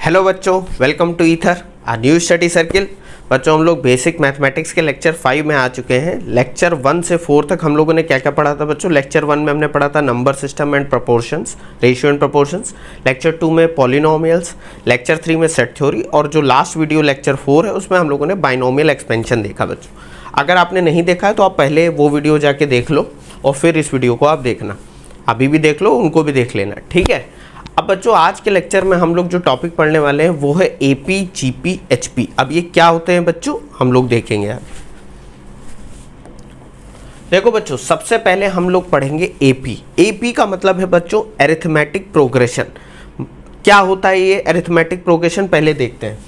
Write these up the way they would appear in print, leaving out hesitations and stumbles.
Hello बच्चों, welcome to ether a new study circle. बच्चों हम लोग बेसिक मैथमेटिक्स के लेक्चर 5 में आ चुके हैं। लेक्चर 1 से 4 तक हम लोगों ने क्या क्या पढ़ा था बच्चों? लेक्चर 1 में हमने पढ़ा था number system and proportions, ratio and proportions. Lecture 2 में पॉलिनोमियल्स, लेक्चर 3 में सेट थ्योरी, और जो लास्ट वीडियो लेक्चर 4 है उसमें हम लोगों ने बाइनोमियल एक्सपेंशन देखा बच्चों। अगर आपने नहीं देखा है तो आप पहले वो वीडियो जाके देख लो और फिर इस वीडियो को आप देखना। अभी भी देख लो, उनको भी देख लेना, ठीक है। अब बच्चों आज के लेक्चर में हम लोग जो टॉपिक पढ़ने वाले हैं वो है एपी, जीपी, एचपी। अब ये क्या होते हैं बच्चों, हम लोग देखेंगे। देखो बच्चों, सबसे पहले हम लोग पढ़ेंगे एपी। एपी का मतलब है बच्चों अरिथमेटिक प्रोग्रेशन। क्या होता है ये अरिथमेटिक प्रोग्रेशन, पहले देखते हैं।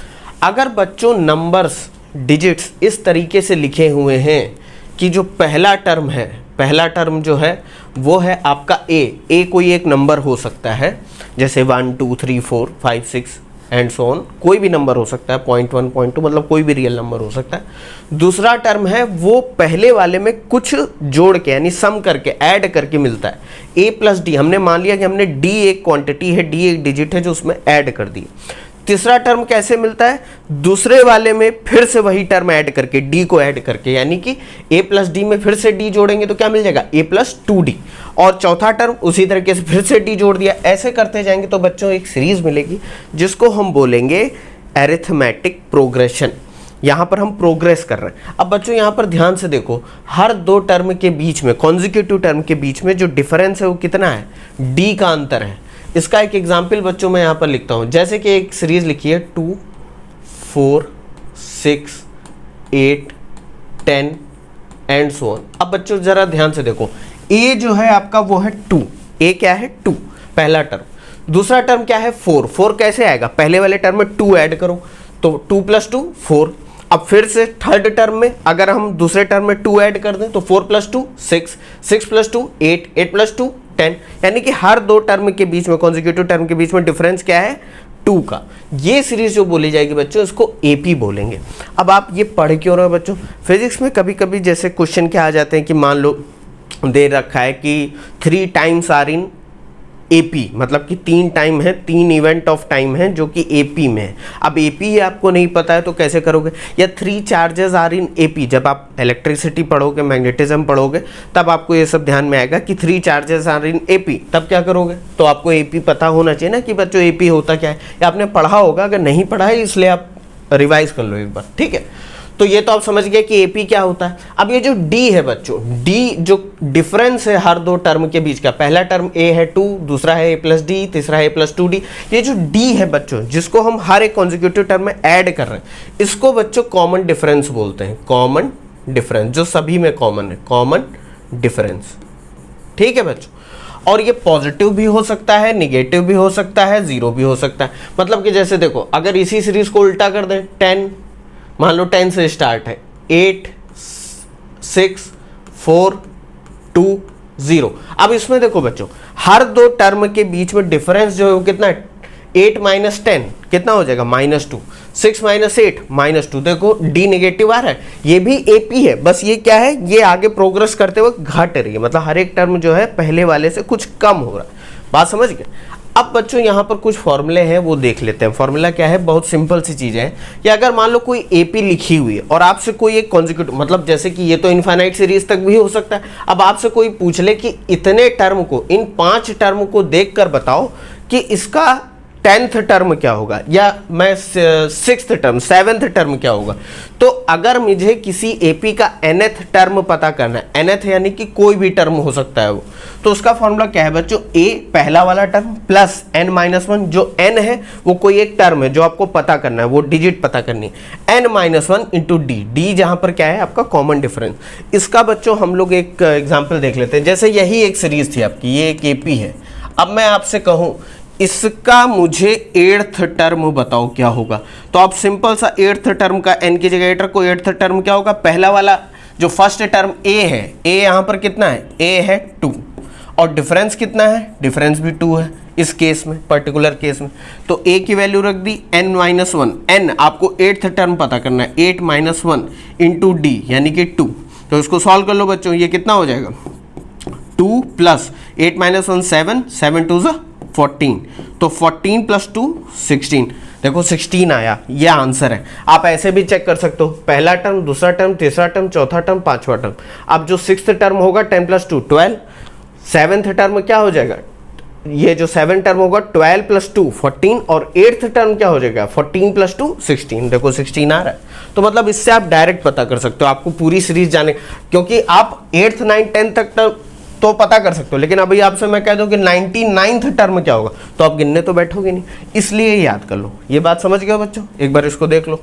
अगर बच्चों नंबर्स, डिजिट्स इस तरीके से लिखे हुए हैं कि जो पहला टर्म है, पहला टर्म जो है वो है आपका ए कोई एक नंबर हो सकता है, जैसे 1 2 3 4 5 6 एंड सो ऑन, कोई भी नंबर हो सकता है, 0.1 0.2, मतलब कोई भी रियल नंबर हो सकता है। दूसरा टर्म है वो पहले वाले में कुछ जोड़ के यानी सम करके, ऐड करके मिलता है। ए प्लस डी, हमने मान लिया कि हमने डी एक क्वांटिटी है, डी एक डिजिट है जो उसमें ऐड कर दी। तीसरा टर्म कैसे मिलता है? दूसरे वाले में फिर से वही टर्म ऐड करके, डी को ऐड करके, यानी कि ए प्लस डी में फिर से डी जोड़ेंगे तो क्या मिल जाएगा? ए प्लस 2d। और चौथा टर्म उसी तरीके से फिर से डी जोड़ दिया। ऐसे करते जाएंगे तो बच्चों एक सीरीज मिलेगी जिसको हम बोलेंगे अरिथमेटिक प्रोग्रेशन। यहां पर हम प्रोग्रेस कर रहे हैं। अब बच्चों यहां पर ध्यान से देखो, हर दो टर्म के बीच में, कॉन्जिक्यूटिव टर्म के बीच में जो डिफरेंस है वो कितना है? डी का अंतर है। इसका एक एग्जाम्पल बच्चों मैं यहाँ पर लिखता हूँ, जैसे कि एक सीरीज लिखी है 2 4 6 8 10 एंड सो ऑन। अब बच्चों जरा ध्यान से देखो, ए जो है आपका वो है 2। ए क्या है? 2, पहला टर्म। दूसरा टर्म क्या है? 4। 4 कैसे आएगा? पहले वाले टर्म में 2 ऐड करो तो 2 + 2 4। अब फिर से थर्ड टर्म में अगर हम दूसरे टर्म में 2 ऐड कर दें तो 4 + 2 6, 6 + 2 8, 8 + 2 10, यानी कि हर दो टर्म के बीच में, कॉन्जिक्यूटिव टर्म के बीच में डिफरेंस क्या है? 2 का। ये सीरीज जो बोली जाएगी बच्चों इसको एपी बोलेंगे। अब आप ये पढ़ क्यों रहे हो बच्चों? फिजिक्स में कभी कभी जैसे क्वेश्चन क्या आ जाते हैं कि मान लो दे रखा है कि 3 टाइम्स आर इन एपी, मतलब कि 3 टाइम है, 3 इवेंट ऑफ टाइम है जो कि एपी में है। अब एपी है आपको नहीं पता है तो कैसे करोगे? या 3 चार्जेस आर इन एपी, जब आप इलेक्ट्रिसिटी पढ़ोगे, मैग्नेटिज्म पढ़ोगे, तब आपको ये सब ध्यान में आएगा कि 3 चार्जेस आर इन एपी। तब क्या करोगे? तो आपको एपी पता होना चाहिए ना कि बच्चों एपी होता क्या है, या आपने पढ़ा होगा। अगर नहीं पढ़ा है इसलिए आप रिवाइज कर लो एक बार, ठीक है। तो ये तो आप समझ गए कि एपी क्या होता है। अब ये जो डी है बच्चों, डी जो डिफरेंस है हर दो टर्म के बीच का, पहला टर्म ए है 2, दूसरा है ए प्लस डी, तीसरा है ए प्लस 2d। ये जो डी है बच्चों जिसको हम हर एक कॉन्जिक्यूटिव टर्म में ऐड कर रहे हैं, इसको बच्चों कॉमन डिफरेंस बोलते हैं। कॉमन डिफरेंस जो सभी में कॉमन है, कॉमन डिफरेंस, ठीक है बच्चों। और ये पॉजिटिव भी हो सकता है, निगेटिव भी हो सकता है, जीरो भी हो सकता है। मतलब कि जैसे देखो, अगर इसी सीरीज को उल्टा कर दें, 10 मान लो 10 से स्टार्ट है, 8 6 4 2 0। अब इसमें देखो बच्चों, हर दो टर्म के बीच में डिफरेंस जो है वो कितना है? 8 - 10 कितना हो जाएगा? -2। 6 - 8 -2। देखो डी नेगेटिव आ रहा है, ये भी एपी है, बस ये क्या है? ये आगे प्रोग्रेस करते हुए घट रही है, मतलब हर एक टर्म जो है पहले वाले से कुछ कम हो रहा है। बात समझ गए? अब बच्चों यहाँ पर कुछ फॉर्मूले हैं वो देख लेते हैं। फॉर्मूला क्या है? बहुत सिंपल सी चीज़ है कि अगर मान लो कोई एपी लिखी हुई है और आपसे कोई एक कॉन्जिक्यूटिव, मतलब जैसे कि ये तो इनफाइनाइट सीरीज तक भी हो सकता है। अब आपसे कोई पूछ ले कि इतने टर्म को, इन 5 टर्म को देखकर बताओ कि इसका 10th टर्म क्या होगा, या मैं 6th टर्म, 7th टर्म क्या होगा। तो अगर मुझे किसी एपी का nth टर्म पता करना है, nth यानी कि कोई भी टर्म हो सकता है वो, तो उसका फॉर्मूला क्या है बच्चों? a पहला वाला टर्म प्लस n-1, जो n है वो कोई एक टर्म है जो आपको पता करना है, वो डिजिट पता करनी है, n-1 इंटू डी। डी जहां पर क्या है? आपका कॉमन डिफरेंस। इसका बच्चों हम लोग एक एग्जाम्पल देख लेते हैं। जैसे यही एक सीरीज थी आपकी, ये एक एपी है। अब मैं आपसे कहूं इसका मुझे 8th टर्म बताओ क्या होगा, तो आप सिंपल सा 8th टर्म का n की जगह 8 रखो। 8th टर्म क्या होगा? पहला वाला जो फर्स्ट टर्म a है, a यहाँ पर कितना है? a है 2, और डिफरेंस कितना है? डिफरेंस भी 2 है इस केस में, पर्टिकुलर केस में। तो a की वैल्यू रख दी n-1। n आपको 8th टर्म पता करना है, 8 - 1 इंटू डी यानी कि 2। तो इसको सॉल्व कर लो बच्चों, ये कितना हो जाएगा? 2 + 8 - 1 7, 7 2 ज़ा 14, तो 14 + 2 16, देखो 16 आया, ये आंसर है। आप ऐसे भी चेक कर सकते हो, पहला टर्म, दूसरा टर्म, तीसरा टर्म, चौथा टर्म, पांचवा टर्म। अब जो 6th टर्म होगा 10 + 2 12, 7th टर्म क्या हो जाएगा, ये जो 7 टर्म होगा 12 + 2 14, और 8th टर्म क्या हो जाएगा 14 + 2 16, देखो 16 आ रहा है। तो मतलब इससे आप डायरेक्ट पता कर सकते हो, आपको पूरी सीरीज जाने, क्योंकि आप 8th 9th 10th तक तो पता कर सकते हो, लेकिन अभी आपसे मैं कह दूं कि 99th टर्म क्या होगा, तो आप गिनने तो बैठोगे नहीं, इसलिए याद कर लो। ये बात समझ गए बच्चों, एक बार इसको देख लो।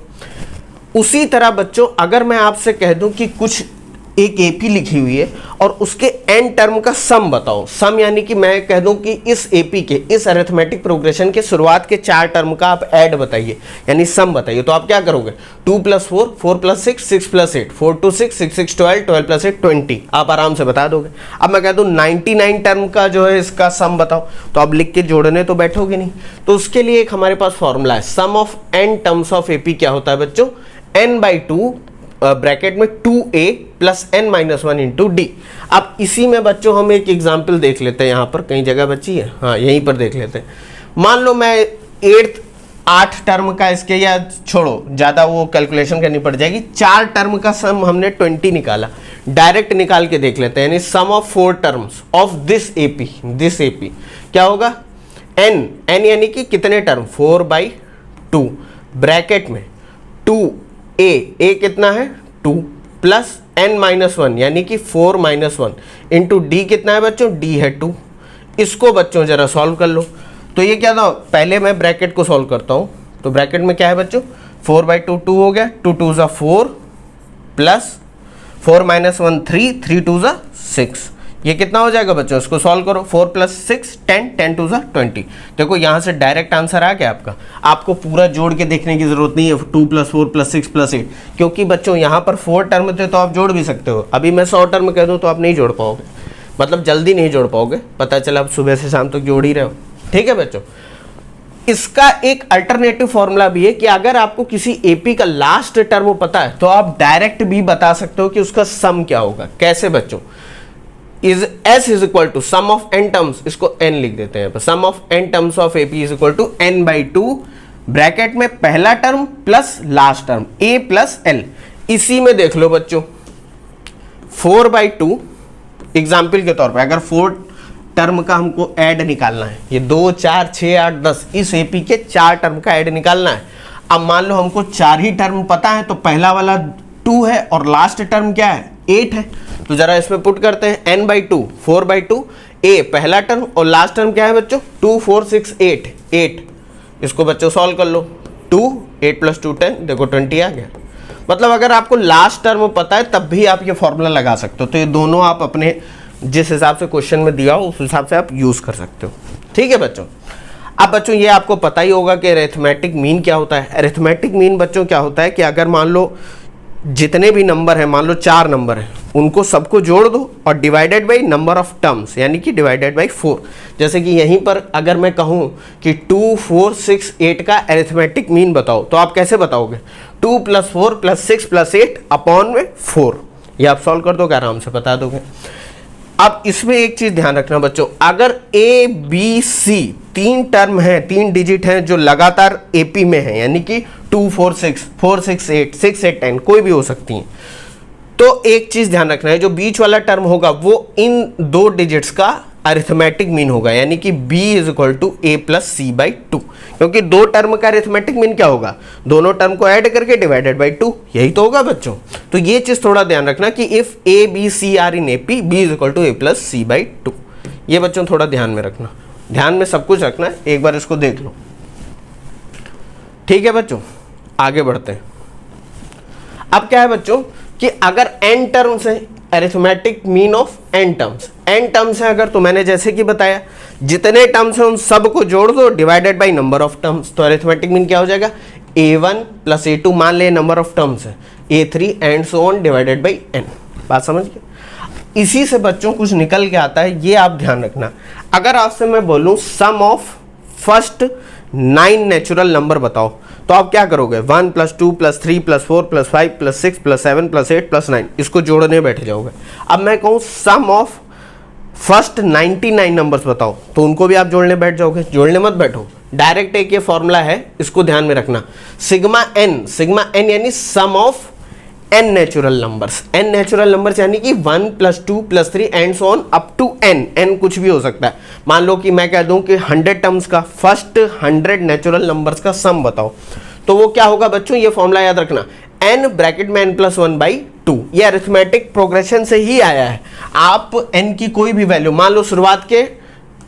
उसी तरह बच्चों अगर मैं आपसे कह दूं कि कुछ एक एपी लिखी हुई है और उसके एन टर्म का सम बताओ, सम यानी कि मैं कह दूं कि इस एपी के, इस अरिथमेटिक प्रोग्रेशन के शुरुआत के 4 टर्म का आप ऐड बताइए, यानी सम बताइए, तो आप क्या करोगे, 2 + 4 4 + 6 6 + 8 4 2 6 6 6 12 12 + 8 20, आप आराम से बता दोगे। अब मैं कह दूं 99 टर्म का जो है इसका सम बताओ, तो आप लिख के जोड़ने तो बैठोगे नहीं, तो उसके लिए एक हमारे पास फॉर्मूला है, sum of n terms of AP क्या होता है बच्चों, n/2 ब्रैकेट में 2a + n-1 × d। अब इसी में बच्चों हम एक एग्जाम्पल देख लेते हैं, यहाँ पर कई जगह बची है, हाँ यहीं पर देख लेते हैं। मान लो मैं 8 टर्म का इसके, या छोड़ो ज़्यादा वो कैलकुलेशन करनी पड़ जाएगी, 4 टर्म का सम हमने 20 निकाला, डायरेक्ट निकाल के देख लेते हैं, यानी sum of 4 terms of this AP क्या होगा, n यानी कि कितने टर्म 4/2 ब्रैकेट में 2a कितना है 2 + n-1 यानी कि 4 - 1 इंटू d कितना है बच्चों, d है 2। इसको बच्चों जरा सॉल्व कर लो, तो ये क्या था, पहले मैं ब्रैकेट को सॉल्व करता हूँ, तो ब्रैकेट में क्या है बच्चों 4/2 2 हो गया, 2 2 = 4 + 4 - 1 3 3 2 = 6, ये कितना हो जाएगा बच्चों, इसको सॉल्व करो, 4 + 6 10 10 2 = 20। देखो यहाँ से डायरेक्ट आंसर आ गया आपका, आपको पूरा जोड़ के देखने की जरूरत नहीं है 2 + 4 + 6 + 8, क्योंकि बच्चों यहाँ पर 4 टर्म थे तो आप जोड़ भी सकते हो। अभी मैं 100 टर्म कह दूँ तो आप नहीं जोड़ पाओगे, मतलब जल्दी नहीं जोड़ पाओगे, पता चला आप सुबह से शाम तक जोड़ ही रहे हो। ठीक है बच्चों, इसका एक अल्टरनेटिव फॉर्मूला भी है कि अगर आपको किसी एपी का लास्ट टर्म पता है तो आप डायरेक्ट भी बता सकते हो कि उसका सम क्या होगा। कैसे बच्चों, S = sum of n terms, इसको n लिख देते हैं, sum of n terms of AP = n/2 bracket में पहला term plus last term a + l। इसी में देख लो बच्चों 4/2 एग्जाम्पल के तौर पे, अगर 4 टर्म का हमको ऐड निकालना है, ये 2 4 6 8 10, इस एपी के 4 टर्म का ऐड निकालना है। अब मान लो हमको 4 ही टर्म पता है, तो पहला वाला 2 है और लास्ट टर्म क्या है 8 है, तो जरा इसमें पुट करते हैं n/2 4/2 a पहला टर्म और लास्ट टर्म क्या है बच्चों 2 4 6 8, इसको बच्चों सॉल्व कर लो, 2 8 + 2 10, देखो 20 आ गया। मतलब अगर आपको लास्ट टर्म पता है तब भी आप ये फॉर्मूला लगा सकते हो, तो ये दोनों आप अपने जिस हिसाब से क्वेश्चन में दिया हो उस हिसाब से आप यूज कर सकते हो। ठीक है बच्चों, अब बच्चों ये आपको पता ही होगा कि अरिथमेटिक मीन क्या होता है। अरिथमेटिक मीन बच्चों क्या होता है कि अगर मान लो जितने भी नंबर हैं, मान लो 4 नंबर हैं, उनको सबको जोड़ दो और divided by number of terms, यानी कि डिवाइडेड बाई 4। जैसे कि यहीं पर अगर मैं कहूँ कि 2 4 6 8 का अरिथमेटिक मीन बताओ, तो आप कैसे बताओगे, 2 + 4 + 6 + 8 अपॉन में 4, ये आप सॉल्व कर दोगे, आराम से बता दोगे। अब इसमें एक चीज ध्यान रखना बच्चों, अगर A B C 3 टर्म हैं, 3 डिजिट हैं जो लगातार एपी में हैं, यानी कि 2 4 6 4 6 8 6 8 10 कोई भी हो सकती हैं, तो एक चीज ध्यान रखना है, जो बीच वाला टर्म होगा वो इन 2 डिजिट्स का अरिथमेटिक मीन होगा, यानी कि B = A + C/2, क्योंकि 2 टर्म का अरिथमेटिक मीन क्या होगा, दोनों टर्म को ऐड करके डिवाइडेड बाई 2, यही तो होगा बच्चों। तो ये चीज थोड़ा ध्यान रखना कि if A B C are in AP, B = A + C/2, ये बच्चों थोड़ा ध्यान में रखना, ध्यान में सब कुछ रखना है, एक बार इसको देख लो। ठीक है बच्चों, आगे बढ़ते हैं। अब क्या है बच्चों कि अगर n टर्म्स है, arithmetic mean of n terms है अगर, तो मैंने जैसे कि बताया जितने टर्म्स हैं उन सब को जोड़ दो divided by number of terms, तो अरिथमेटिक मीन क्या हो जाएगा a1 + a2, मान ले नंबर ऑफ टर्म्स है, a3 and so on divided by n। बात समझ गए। इसी से बच्चों कुछ निकल के आता है, ये आप ध्यान रखना। अगर आपसे मैं बोलूं सम ऑफ फर्स्ट 9 नेचुरल नंबर बताओ, तो आप क्या करोगे 1 + 2 + 3 + 4 + 5 + 6 + 7 + 8 + 9, इसको जोड़ने बैठ जाओगे। अब मैं कहूँ सम ऑफ फर्स्ट 99 नंबर्स बताओ, तो उनको भी आप जोड़ने बैठ जाओगे। जोड़ने मत बैठो, डायरेक्ट एक ये फॉर्मूला है, इसको ध्यान में रखना। सिग्मा एन यानी sum of n natural numbers. n natural numbers यानी कि 1 + 2 + 3 and so on up to n कुछ भी हो सकता है। मान लो कि मैं कह दूं कि 100 टर्म्स का फर्स्ट 100 नेचुरल नंबर्स का सम बताओ, तो वो क्या होगा बच्चों, ये फॉर्मूला याद रखना, n ब्रैकेट में n + 1/2। ये अरिथमेटिक प्रोग्रेशन से ही आया है। आप n की कोई भी वैल्यू, मान लो शुरुआत के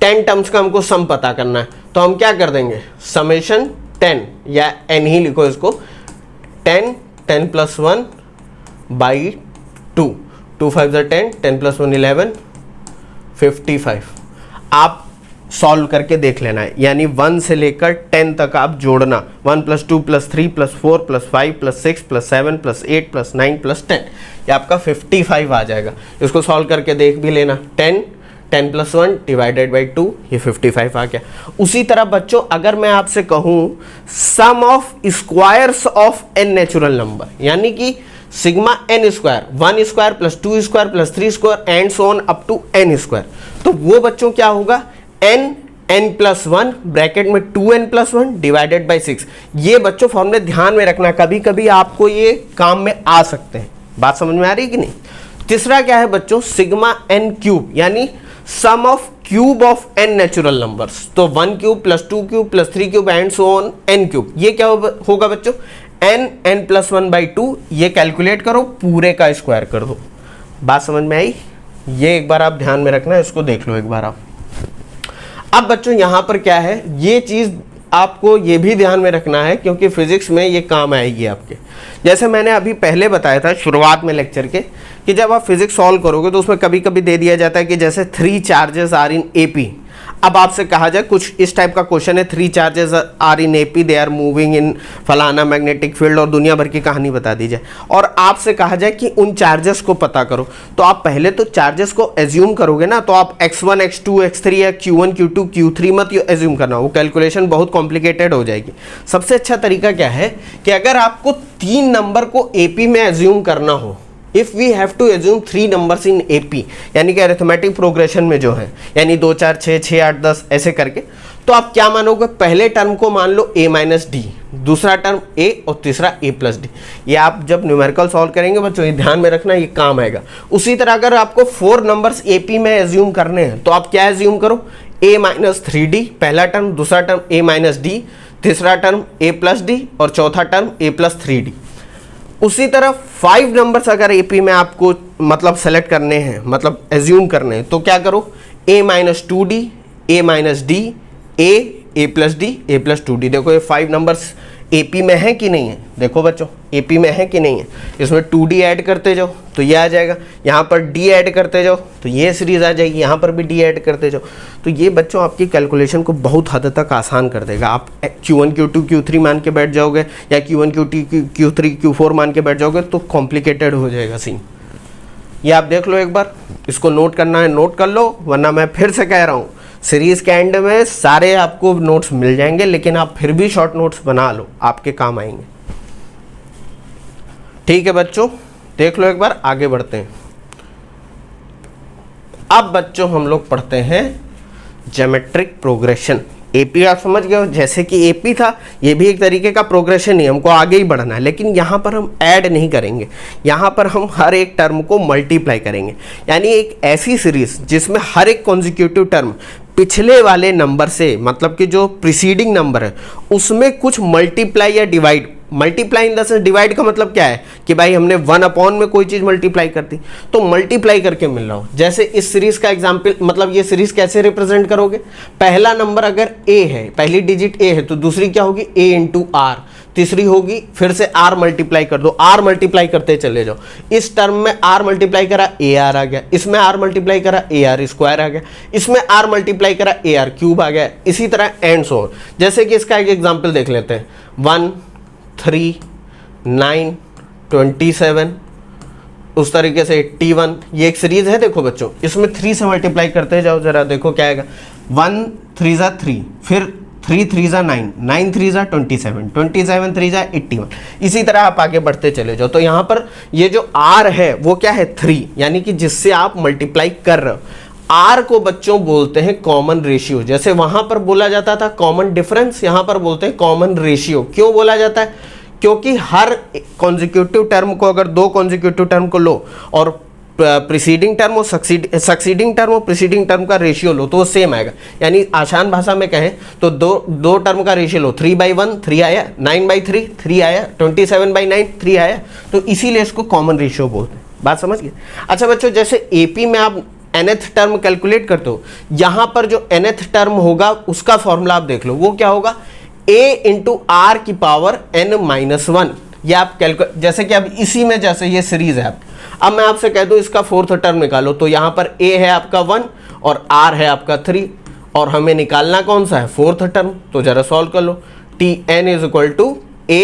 10 टर्म्स का हमको सम पता करना है, तो हम क्या कर देंगे, समेशन 10 या n ही लिखो इसको, 10 + 1/2, 2 5 10, 10 + 1 11, 55। आप सॉल्व करके देख लेना है, यानी 1 से लेकर 10 तक आप जोड़ना, 1 + 2 + 3 + 4 + 5 + 6 + 7 + 8 + 9 + 10, ये आपका 55 आ जाएगा। इसको सॉल्व करके देख भी लेना, 10 + 1 / 2, ये 55 आ गया। उसी तरह बच्चों अगर मैं आपसे कहूँ sum of squares of n natural number, यानी कि sigma n square, 1 square + 2 square + 3 square and so on up to n square, तो वो बच्चों क्या होगा, n + 1 ब्रैकेट में 2n + 1 / 6। ये बच्चों फॉर्मूले ध्यान में रखना, कभी कभी आपको ये काम में आ सकते हैं। बात समझ में आ रही है कि नहीं। तीसरा क्या है बच्चों, सिग्मा n³ यानी sum of cube of n natural numbers, तो 1³ + 2³ + 3³ एंड सो ऑन n³। ये क्या होगा बच्चों, n + 1/2। ये कैलकुलेट करो, पूरे का स्क्वायर कर दो। बात समझ में आई। ये एक बार आप ध्यान में रखना, इसको देख लो एक बार आप। अब बच्चों यहां पर क्या है, ये चीज आपको ये भी ध्यान में रखना है, क्योंकि फिजिक्स में ये काम आएगी आपके। जैसे मैंने अभी पहले बताया था शुरुआत में लेक्चर के, कि जब आप फिजिक्स सॉल्व करोगे तो उसमें कभी कभी दे दिया जाता है कि जैसे 3 चार्जेस आर इन एपी। अब आपसे कहा जाए कुछ इस टाइप का क्वेश्चन है, 3 charges are in AP, they are moving in फलाना मैग्नेटिक फील्ड, और दुनिया भर की कहानी बता दी जाए, और आपसे कहा जाए कि उन चार्जेस को पता करो। तो आप पहले तो चार्जेस को एज्यूम करोगे ना, तो आप x1 x2 x3 या q1 q2 q3 मत एज्यूम करना, वो कैलकुलेशन बहुत कॉम्प्लिकेटेड हो जाएगी। सबसे अच्छा तरीका क्या है कि अगर आपको 3 नंबर को एपी में एज्यूम करना हो, if we have to assume 3 numbers in AP, यानी कि अरिथमेटिक प्रोग्रेशन में जो है, यानी 2 4 6 6 8 10 ऐसे करके, तो आप क्या मानोगे, पहले टर्म को मान लो a - d, दूसरा टर्म a और तीसरा a + d। ये आप जब न्यूमेरिकल सॉल्व करेंगे बच्चों, ये ध्यान में रखना, ये काम आएगा। उसी तरह अगर आपको 4 नंबर्स एपी में एज्यूम करने हैं, तो आप क्या एज्यूम करो, a - 3d पहला टर्म, दूसरा टर्म a - d, तीसरा टर्म a + d और चौथा टर्म a + 3d। उसी तरह 5 नंबर्स अगर एपी में आपको मतलब सेलेक्ट करने हैं, मतलब एज्यूम करने हैं, तो क्या करो, a - 2d, a - d, a + d, a + 2d। देखो ये 5 नंबर्स एपी में है कि नहीं है, देखो बच्चों एपी में है कि नहीं है। इसमें 2d ऐड करते जाओ तो ये आ जाएगा, यहाँ पर d ऐड करते जाओ तो ये सीरीज आ जाएगी, यहाँ पर भी d ऐड करते जाओ। तो ये बच्चों आपकी कैलकुलेशन को बहुत हद तक आसान कर देगा। आप q1 q2 q3 मान के बैठ जाओगे, या q1 q3 q4 मान के बैठ जाओगे, तो कॉम्प्लिकेटेड हो जाएगा सीन। ये आप देख लो एक बार, इसको नोट करना है नोट कर लो, वरना मैं फिर से कह रहा हूँ सीरीज के एंड में सारे आपको नोट्स मिल जाएंगे, लेकिन आप फिर भी शॉर्ट नोट्स बना लो, आपके काम आएंगे। ठीक है बच्चों, देख लो एक बार, आगे बढ़ते हैं। अब बच्चों हम लोग पढ़ते हैं ज्योमेट्रिक प्रोग्रेशन। एपी आप समझ गए हो, जैसे कि एपी था, ये भी एक तरीके का प्रोग्रेशन ही, हमको आगे ही बढ़ना है, लेकिन यहाँ पर हम ऐड नहीं करेंगे, यहाँ पर हम हर एक टर्म को मल्टीप्लाई करेंगे। यानी एक ऐसी सीरीज जिसमें हर एक कॉन्जिक्यूटिव टर्म पिछले वाले नंबर से, मतलब कि जो प्रीसीडिंग नंबर है उसमें कुछ मल्टीप्लाई या divide, multiply in the sense divide का मतलब क्या है कि भाई हमने 1/, में कोई चीज मल्टीप्लाई कर दी, तो मल्टीप्लाई करके मिल रहा हो। जैसे इस सीरीज का एग्जांपल, मतलब ये सीरीज कैसे रिप्रेजेंट करोगे, पहला नंबर अगर a है, पहली डिजिट a है, तो दूसरी क्या होगी a × r, तीसरी होगी फिर से r मल्टीप्लाई कर दो, r मल्टीप्लाई करते चले जाओ। इस टर्म में r मल्टीप्लाई करा ar आ गया, इसमें r मल्टीप्लाई करा ar² आ गया, इसमें r मल्टीप्लाई करा ar³ आ गया, इसी तरह एंड सो ऑन। जैसे कि इसका एक एग्जांपल देख लेते हैं, 1 3 9 27, उस तरीके से 81, ये एक सीरीज है। देखो बच्चों इसमें 3 से मल्टीप्लाई करते जाओ, जरा देखो क्या आएगा, 1 3 × 3, फिर 3 3 × 9, 9 3 × 27, 27 3 × 81, इसी तरह आप आगे बढ़ते चले जाओ। तो यहाँ पर ये जो r है वो क्या है, 3, यानी कि जिससे आप मल्टीप्लाई कर रहे हो। आर को बच्चों बोलते हैं कॉमन रेशियो। जैसे वहां पर बोला जाता था कॉमन डिफरेंस, यहां पर बोलते हैं कॉमन रेशियो। क्यों बोला जाता है? क्योंकि हर कॉन्जिक्यूटिव टर्म को, अगर दो कॉन्जिक्यूटिव टर्म को लो और प्रीसीडिंग टर्म और सक्सीडिंग टर्म और प्रीसीडिंग टर्म का रेशियो लो तो वो सेम आएगा। यानी आसान भाषा में कहें तो दो टर्म का रेशियो लो, 3/1 3 आया, 9/3 3 आया, 27/9 3 आया, तो इसीलिए इसको कॉमन रेशियो बोलते हैं। बात समझ गए? अच्छा बच्चों, जैसे एपी में आप nth टर्म कैलकुलेट करते हो, यहां पर जो nth टर्म होगा उसका फॉर्मूला आप देख लो, वो क्या होगा? a इंटू आर की पावर n-1। ये आप जैसे कि अब इसी में जैसे ये सीरीज है, आप अब मैं आपसे कह दूं इसका फोर्थ टर्म निकालो, तो यहां पर a है आपका 1 और r है आपका 3, और हमें निकालना कौन सा है? Fourth term. तो जरा सॉल्व कर लो। tn is equal to a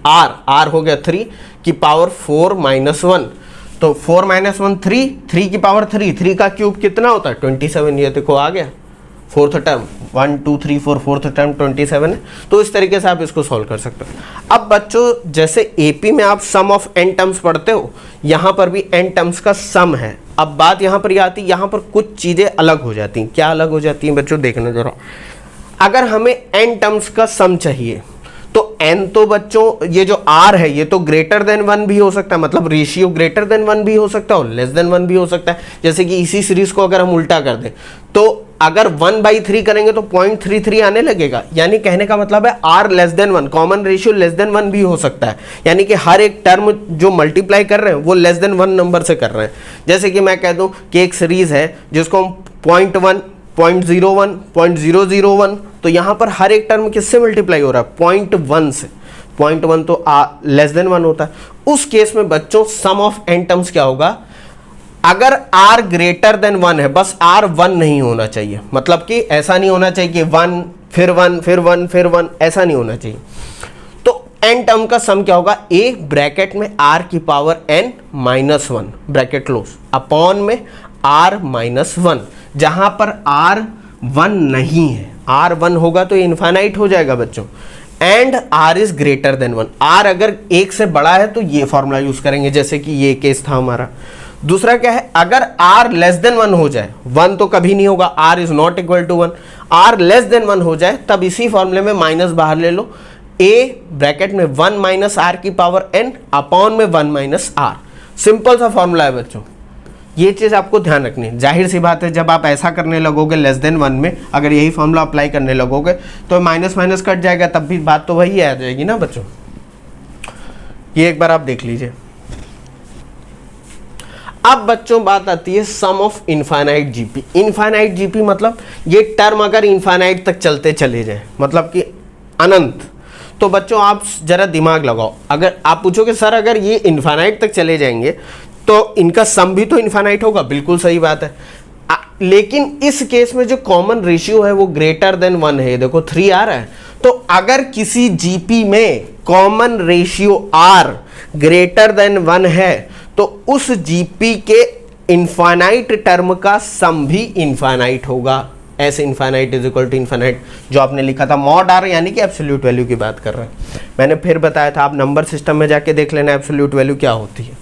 r हो गया 3 की पावर 4-1, तो 4-1 3 की पावर 3 का क्यूब कितना होता है? 27। ये देखो आ गया फोर्थ टर्म, 1 2 3 4 फोर्थ टर्म 27 है। तो इस तरीके से आप इसको सॉल्व कर सकते हो। अब बच्चों जैसे एपी में आप सम ऑफ n टर्म्स पढ़ते हो, यहाँ पर भी n टर्म्स का सम है। अब बात यहाँ पर आती है, यहाँ पर कुछ चीज़ें अलग हो जाती हैं। क्या अलग हो जाती हैं बच्चों? देखना जरा। अगर हमें n टर्म्स का सम चाहिए तो n तो बच्चों ये जो r है ये तो ग्रेटर देन 1 भी हो सकता है, मतलब रेशियो ग्रेटर देन 1 भी हो सकता है और लेस देन 1 भी हो सकता है। जैसे कि इसी सीरीज को अगर हम उल्टा कर दें तो अगर 1/3 करेंगे तो 0.33 आने लगेगा। यानी कहने का मतलब है r less than 1, common ratio less than 1 भी हो सकता है। यानी कि हर एक टर्म जो मल्टीप्लाई कर रहे हैं वो लेस देन 1 नंबर से कर रहे हैं। जैसे कि मैं कह दूं कि एक सीरीज है जिसको हम 0.1 0.01 0.001, तो यहाँ पर हर एक टर्म किससे मल्टीप्लाई हो रहा है? 0.1 से। 0.1 तो लेस देन 1 होता है। उस केस में बच्चों सम ऑफ n टर्म्स क्या होगा? अगर r ग्रेटर देन 1 है, बस r 1 नहीं होना चाहिए, मतलब कि ऐसा नहीं होना चाहिए कि 1 फिर 1 फिर 1 फिर 1, ऐसा नहीं होना चाहिए। तो n टर्म का सम क्या होगा? a ब्रैकेट में r की power n-1 bracket close upon में r-1, जहां पर r 1 नहीं है। r 1 होगा तो इनफाइनाइट हो जाएगा बच्चों। And r is greater than 1, r अगर 1 से बड़ा है तो ये फॉर्मूला यूज करेंगे, जैसे कि ये केस था हमारा। दूसरा क्या है? अगर r लेस देन 1 हो जाए, 1 तो कभी नहीं होगा, r is not equal to 1, r less than 1 हो जाए तब इसी फॉर्मूले में माइनस बाहर ले लो, a ब्रैकेट में 1 माइनस r की पावर n अपॉन में 1 माइनस r। सिंपल सा फॉर्मूला है बच्चों, ये चीज़ आपको ध्यान रखनी है। जाहिर सी बात है जब आप ऐसा करने लगोगे लेस देन 1 में, अगर यही फॉर्मूला अप्लाई करने लगोगे तो माइनस माइनस कट जाएगा, तब भी बात तो वही आ जाएगी ना बच्चों। ये एक बार आप देख लीजिए। अब बच्चों बात आती है sum of infinite GP. Infinite GP मतलब ये टर्म अगर इनफाइनाइट तक चलते चले जाए, मतलब कि अनंत, तो बच्चों आप जरा दिमाग लगाओ। अगर आप पूछोगे सर अगर ये इनफाइनाइट तक चले जाएंगे तो इनका सम भी तो इनफाइनाइट होगा, बिल्कुल सही बात है। लेकिन इस केस में जो कॉमन रेशियो है वो ग्रेटर देन 1 है। देखो 3 आ रहा है, तो अगर किसी जीपी में common ratio r greater than 1 है तो उस जीपी के इनफाइनाइट टर्म का सम भी इनफाइनाइट होगा। ऐसे infinite is equal to infinite जो आपने लिखा था मॉड r, यानी कि एब्सोल्यूट वैल्यू की बात कर रहे हैं। मैंने फिर बताया था, आप नंबर सिस्टम में जाके देख लेना एब्सोल्यूट वैल्यू क्या होती है।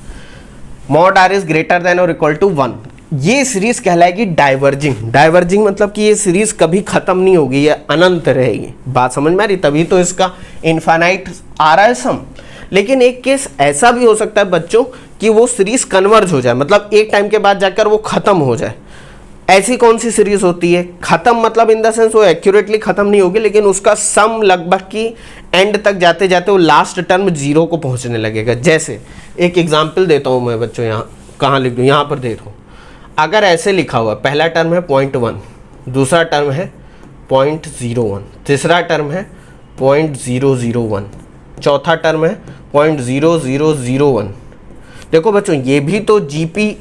Mod r is greater than और इक्वल टू 1। ये सीरीज कहलाएगी डाइवर्जिंग। डाइवर्जिंग मतलब कि ये सीरीज कभी खत्म नहीं होगी, ये अनंत रहेगी। बात समझ में आ रही? तभी तो इसका इनफाइनाइट आ रहा है सम। लेकिन एक केस ऐसा भी हो सकता है बच्चों कि वो सीरीज कन्वर्ज हो जाए, मतलब एक टाइम के बाद जाकर वो खत्म हो जाए। ऐसी कौन सी सीरीज होती है? खत्म मतलब इन द सेंस वो एक्यूरेटली खत्म नहीं होगी, लेकिन उसका सम लगभग की एंड तक जाते जाते वो लास्ट टर्म 0 को पहुंचने लगेगा। जैसे एक एग्जांपल देता हूं मैं बच्चों, यहाँ कहाँ लिख दूँ? यहाँ पर देखो, अगर ऐसे लिखा हुआ पहला टर्म है 0.1, दूसरा टर्म है 0.01, तीसरा टर्म है 0.001, चौथा टर्म है 0.0001। देखो बच्चों ये भी तो जीपी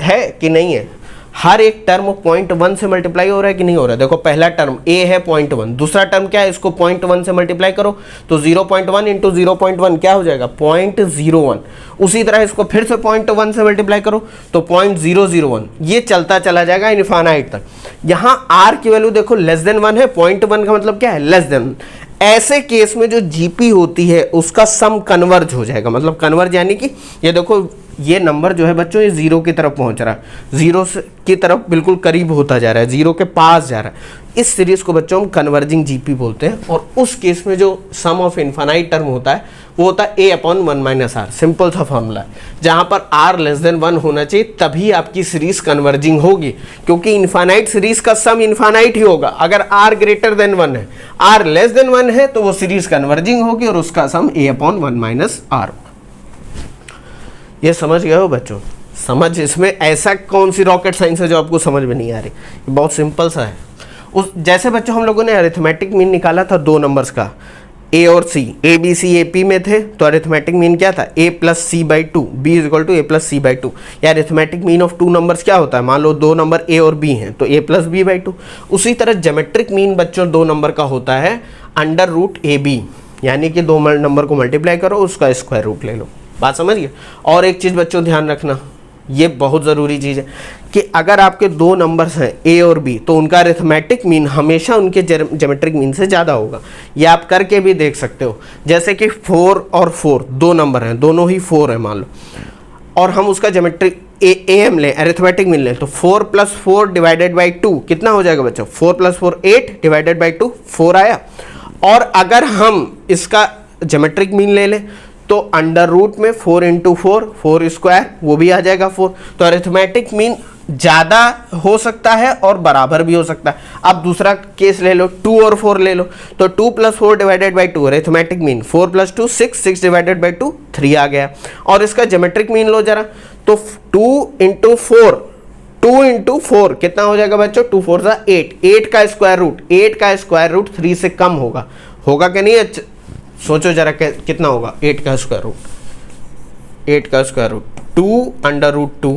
है कि नहीं है? हर एक टर्म 0.1 से मल्टीप्लाई हो रहा है कि नहीं हो रहा है? देखो पहला टर्म a है 0.1, दूसरा टर्म क्या है? इसको 0.1 से मल्टीप्लाई करो तो 0.1 इंटू 0.1 क्या हो जाएगा? 0.01। उसी तरह इसको फिर से 0.1 से मल्टीप्लाई करो तो 0.001। ये चलता चला जाएगा इनफाइनाइट तक। यहाँ r की वैल्यू देखो लेस देन 1 है, 0.1 का मतलब क्या है? Less than. ऐसे केस में जो जीपी होती है उसका सम कन्वर्ज हो जाएगा, मतलब कन्वर्ज यानी कि ये देखो ये नंबर जो है बच्चों ये जीरो की तरफ पहुंच रहा है, जीरो की तरफ बिल्कुल करीब होता जा रहा है, जीरो के पास जा रहा है। इस सीरीज को बच्चों हम कन्वर्जिंग जीपी बोलते हैं। और उस केस में जो सम ऑफ इनफाइनाइट टर्म होता है वो होता है a upon 1 minus R. Simple सा फॉर्मूला है, जहां पर r लेस देन 1 होना चाहिए तभी आपकी सीरीज कन्वर्जिंग होगी, क्योंकि इनफाइनाइट सीरीज का सम इनफाइनाइट ही होगा। अगर r ग्रेटर देन 1 है, r लेस देन 1 है तो वो सीरीज कन्वर्जिंग होगी और उसका सम a अपॉन 1 माइनस आर। ये समझ गए हो बच्चों? समझ, इसमें ऐसा कौन सी रॉकेट साइंस है जो आपको समझ में नहीं आ रही, ये बहुत सिंपल सा है। उस जैसे बच्चों हम लोगों ने अरिथमेटिक मीन निकाला था दो नंबर्स का, ए और सी, A B C A P में थे, तो अरिथमेटिक मीन क्या था, a plus c by two, b is equal to a plus c by two. या arithmetic mean of two numbers क्या होता है, मान लो दो नंबर ए और बी हैं तो ए प्लस बी बाई टू। उसी तरह ज्योमेट्रिक मीन बच्चों दो नंबर का होता है अंडर रूट ए बी, यानी कि दो नंबर को मल्टीप्लाई करो उसका स्क्वायर रूट ले लो। बात समझिए। और एक चीज़ बच्चों ध्यान रखना, ये बहुत ज़रूरी चीज़ है कि अगर आपके दो नंबर्स हैं ए और बी तो उनका अरिथमेटिक मीन हमेशा उनके ज्योमेट्रिक मीन से ज़्यादा होगा। ये आप करके भी देख सकते हो। जैसे कि 4 और 4 दो नंबर हैं, दोनों ही 4 हैं मान लो, और हम उसका ज्योमेट्रिक एम लें, अरिथमेटिक मीन लें, तो 4 प्लस 4 डिवाइडेड बाई 2 कितना हो जाएगा बच्चों, 4 प्लस 4 8 डिवाइडेड बाई 2 4 आया। और अगर हम इसका ज्योमेट्रिक मीन ले लें तो अंडर रूट में 4 इंटू 4 4 स्क्वायर, वो भी आ जाएगा 4। तो अरिथमेटिक मीन ज़्यादा हो सकता है और बराबर भी हो सकता है। अब दूसरा केस ले लो, 2 और 4 ले लो, तो 2 plus 4 divided by 2 arithmetic mean 4 plus 2 6 6 divided by 2 3 आ गया। और इसका ज्योमेट्रिक मीन लो जरा, तो 2 इंटू 4 कितना हो जाएगा बच्चों, 2 4 सा 8, 8 का स्क्वायर रूट 3 से कम होगा कि नहीं? सोचो जरा कितना होगा 8 का स्क्वायर रूट 2 अंडर रूट 2,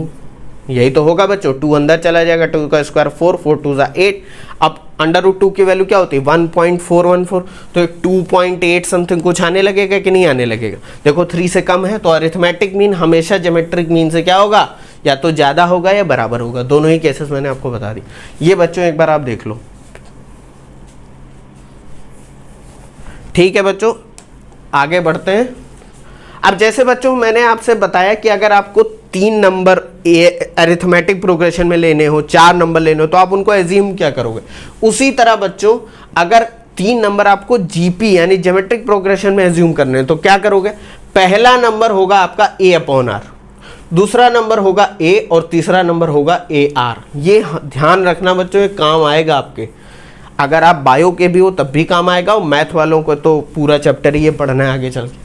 यही तो होगा बच्चों। 2 अंदर चला जाएगा, 2 का स्क्वायर 4 4 2 सा 8। अब अंडर रूट 2 की वैल्यू क्या होती है 1.414, तो 2.8 समथिंग कुछ आने लगेगा कि नहीं आने लगेगा? देखो 3 से कम है तो अरिथमेटिक मीन हमेशा ज्योमेट्रिक मीन से क्या होगा, या तो ज़्यादा होगा या बराबर होगा। दोनों ही केसेस मैंने आपको बता दी। ये बच्चों एक बार आप देख लो, ठीक है बच्चों। आगे बढ़ते हैं। अब जैसे बच्चों मैंने आपसे बताया कि अगर आपको 3 नंबर अरिथमेटिक प्रोग्रेशन में लेने हो, 4 नंबर लेने हो, तो आप उनको एज्यूम क्या करोगे? उसी तरह बच्चों अगर 3 नंबर आपको जीपी यानी ज्योमेट्रिक प्रोग्रेशन में एज्यूम करने हैं तो क्या करोगे? पहला नंबर होगा आपका ए अपॉन आर, दूसरा नंबर होगा ए और तीसरा नंबर होगा ए आर। ये ध्यान रखना बच्चों, ये काम आएगा आपके। अगर आप बायो के भी हो तब भी काम आएगा, और मैथ वालों को तो पूरा चैप्टर ही ये पढ़ना है आगे चल के।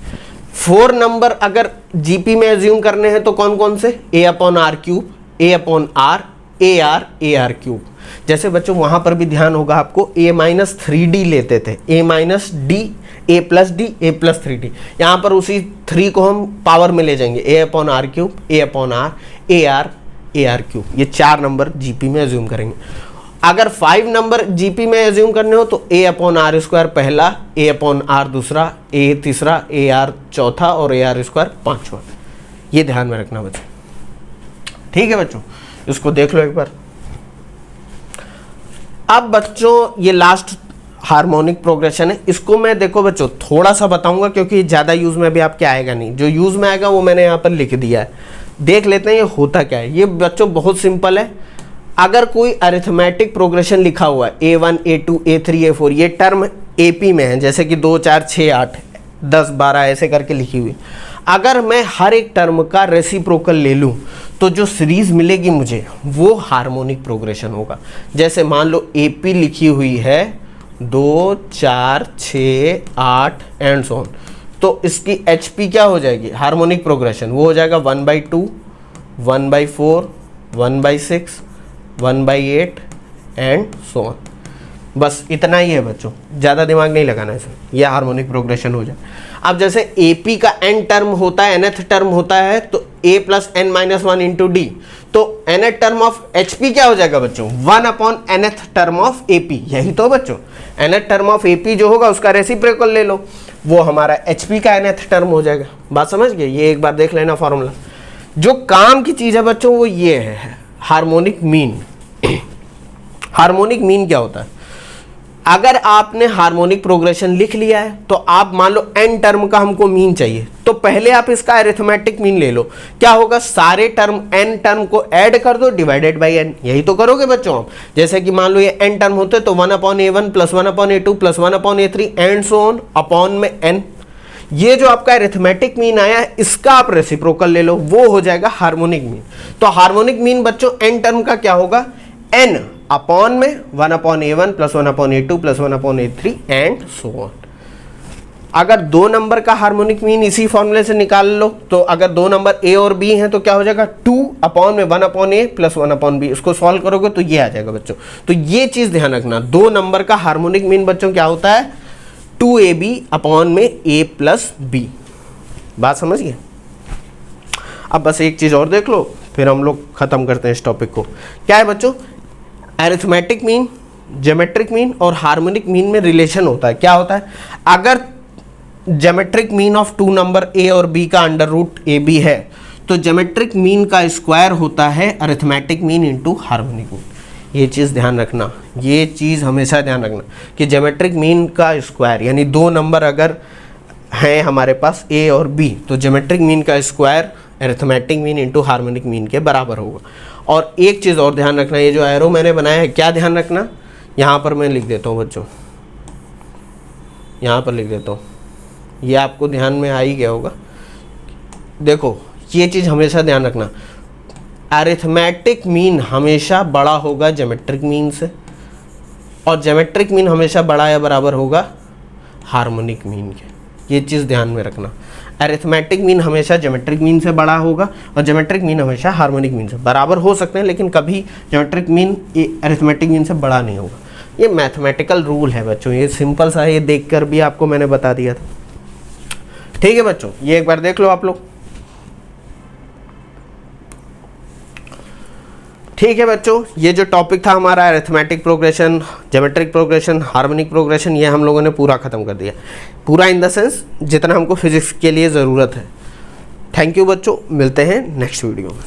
4 नंबर अगर जीपी में एज्यूम करने हैं तो कौन कौन से? A upon r cube, a upon r, a r cube. जैसे बच्चों वहां पर भी ध्यान होगा आपको, ए माइनस 3D लेते थे, ए माइनस डी, ए प्लस डी, ए प्लस 3D। यहाँ पर उसी 3 को हम पावर में ले जाएंगे, a upon r cube, a upon r, a r cube. ये 4 नंबर जीपी में एज्यूम करेंगे। अगर 5 नंबर जीपी में एज्यूम करने हो तो ए अपॉन आर स्क्वायर पहला, ए अपॉन आर दूसरा, ए तीसरा, ए आर चौथा और ए आर स्क्वायर पांचवा। ये ध्यान में रखना बच्चों, ठीक है बच्चों। इसको देख लो एक बार। अब बच्चों ये लास्ट हार्मोनिक प्रोग्रेशन है, इसको मैं देखो बच्चों थोड़ा सा बताऊंगा क्योंकि ज़्यादा यूज में भी आपके आएगा नहीं। जो यूज में आएगा वो मैंने यहाँ पर लिख दिया है, देख लेते हैं ये होता क्या है। ये बच्चों बहुत सिंपल है। अगर कोई अरिथमेटिक प्रोग्रेशन लिखा हुआ है A1 A2 A3 A4, ये टर्म AP में है, जैसे कि 2 4 6 8 10 12 ऐसे करके लिखी हुई। अगर मैं हर एक टर्म का रेसिप्रोकल ले लूँ तो जो सीरीज मिलेगी मुझे वो हार्मोनिक प्रोग्रेशन होगा। जैसे मान लो AP लिखी हुई है 2 4 6 8 एंड सो ऑन, तो इसकी HP क्या हो जाएगी हार्मोनिक प्रोग्रेशन, वो हो जाएगा 1/2 1/4 1/6 1/8 एंड सो ऑन। बस इतना ही है बच्चों, ज़्यादा दिमाग नहीं लगाना है इसमें, यह हार्मोनिक प्रोग्रेशन हो जाए। अब जैसे AP का n टर्म होता है, nth टर्म होता है, तो A plus n minus 1 into D, तो nth टर्म ऑफ HP क्या हो जाएगा बच्चों 1 upon nth term of AP। यही तो बच्चों nth टर्म ऑफ AP जो होगा उसका रेसिप्रोकल ले लो, वो हमारा HP का nth टर्म हो जाएगा। बात समझ गए? ये एक बार देख लेना फॉर्मूला। जो काम की चीज़ है बच्चों वो ये है हार्मोनिक मीन। हार्मोनिक मीन क्या होता है? अगर आपने हार्मोनिक प्रोग्रेशन लिख लिया है तो आप मान लो n टर्म का हमको मीन चाहिए, तो पहले आप इसका अरिथमेटिक मीन ले लो। क्या होगा, सारे टर्म n टर्म को ऐड कर दो डिवाइडेड बाई n, यही तो करोगे बच्चों आप। जैसे कि मान लो ये n टर्म होते तो 1/a1 plus 1/a2 plus 1/a3 and so on upon में n। ये जो आपका अरिथमेटिक मीन आया है इसका आप रेसिप्रोकल ले लो, वो हो जाएगा हार्मोनिक मीन। तो हार्मोनिक मीन बच्चों n टर्म का क्या होगा, n अपॉन में 1/a1 plus 1/a2 plus 1/a3 and so on. अगर दो नंबर का हार्मोनिक मीन इसी फॉर्मूले से निकाल लो, तो अगर दो नंबर a और b हैं तो क्या हो जाएगा 2 अपॉन में 1/a प्लस 1/b। इसको सॉल्व करोगे तो ये आ जाएगा बच्चों। तो ये चीज ध्यान रखना, दो नंबर का हार्मोनिक मीन बच्चों क्या होता है 2ab अपॉन में a प्लस b। बात समझिए। अब बस एक चीज और देख लो फिर हम लोग खत्म करते हैं इस टॉपिक को। क्या है बच्चों, अरिथमेटिक मीन, ज्योमेट्रिक मीन और हार्मोनिक मीन में रिलेशन होता है। क्या होता है, अगर geometric mean of two number a और b का अंडर रूट ए बी है तो ज्योमेट्रिक मीन का स्क्वायर होता है arithmetic mean into harmonic mean. ये चीज़ ध्यान रखना, ये चीज़ हमेशा ध्यान रखना कि ज्योमेट्रिक मीन का स्क्वायर यानी दो नंबर अगर हैं हमारे पास a और b तो ज्योमेट्रिक मीन का square arithmetic mean into harmonic mean के बराबर होगा। और एक चीज़ और ध्यान रखना, ये जो एरो मैंने बनाया है क्या ध्यान रखना, यहाँ पर मैं लिख देता हूँ बच्चों, यहाँ पर लिख देता हूँ, ये आपको ध्यान में आ ही गया होगा। देखो ये चीज़ हमेशा ध्यान रखना, अरिथमेटिक मीन हमेशा बड़ा होगा ज्योमेट्रिक मीन से और ज्योमेट्रिक मीन हमेशा बड़ा या बराबर होगा हार्मोनिक मीन के। ये चीज़ ध्यान में रखना, अरिथमेटिक मीन हमेशा ज्योमेट्रिक मीन से बड़ा होगा और ज्योमेट्रिक मीन हमेशा हार्मोनिक मीन से बराबर हो सकते हैं, लेकिन कभी ज्योमेट्रिक मीन अरिथमेटिक मीन से बड़ा नहीं होगा। ये मैथमेटिकल रूल है बच्चों, ये सिंपल सा है, ये देखकर भी आपको मैंने बता दिया था। ठीक है बच्चों, ये एक बार देख लो आप लोग। ठीक है बच्चों, ये जो टॉपिक था हमारा arithmetic progression, geometric progression, harmonic progression, ये हम लोगों ने पूरा ख़त्म कर दिया। पूरा इन द सेंस जितना हमको फिजिक्स के लिए ज़रूरत है। थैंक यू बच्चों, मिलते हैं नेक्स्ट वीडियो में।